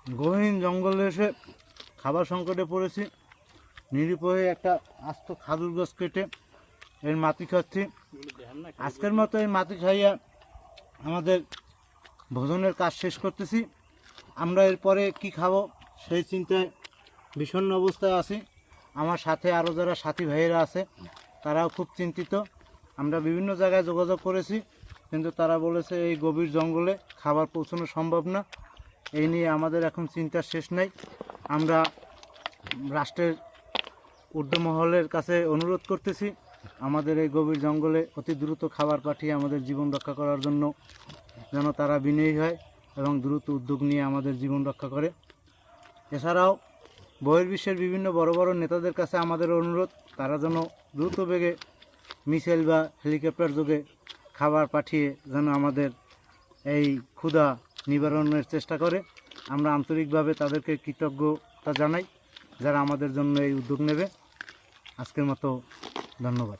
গহীন জঙ্গলে এসে খাবার সংকটে পড়েছি। নিরুপায়ে একটা আস্ত খাজুর গাছ কেটে এর মাটি খাচ্ছি। আজকের মতো এই মাটি খাইয়া আমাদের ভোজনের কাজ শেষ করতেছি। আমরা এরপরে কি খাবো সেই চিন্তায় বিষণ্ণ অবস্থায় আছি। আমার সাথে আরও যারা সাথী ভাইয়েরা আছে তারাও খুব চিন্তিত। আমরা বিভিন্ন জায়গায় যোগাযোগ করেছি, কিন্তু তারা বলেছে এই গভীর জঙ্গলে খাবার পৌঁছানো সম্ভব না। এই নিয়ে আমাদের এখন চিন্তার শেষ নেই। আমরা রাষ্ট্রের ঊর্ধ্বমহলের কাছে অনুরোধ করতেছি আমাদের এই গভীর জঙ্গলে অতি দ্রুত খাবার পাঠিয়ে আমাদের জীবন রক্ষা করার জন্য যেন তারা বিনয়ী হয় এবং দ্রুত উদ্যোগ নিয়ে আমাদের জীবন রক্ষা করে। এছাড়াও বহির্বিশ্বের বিভিন্ন বড় বড় নেতাদের কাছে আমাদের অনুরোধ, তারা যেন দ্রুত বেগে মিসাইল বা হেলিকপ্টার যোগে খাবার পাঠিয়ে যেন আমাদের এই ক্ষুধা নিবারণের চেষ্টা করে। আমরা আন্তরিকভাবে তাদেরকে কৃতজ্ঞতা জানাই যারা আমাদের জন্য এই উদ্যোগ নেবে। আজকের মতো ধন্যবাদ।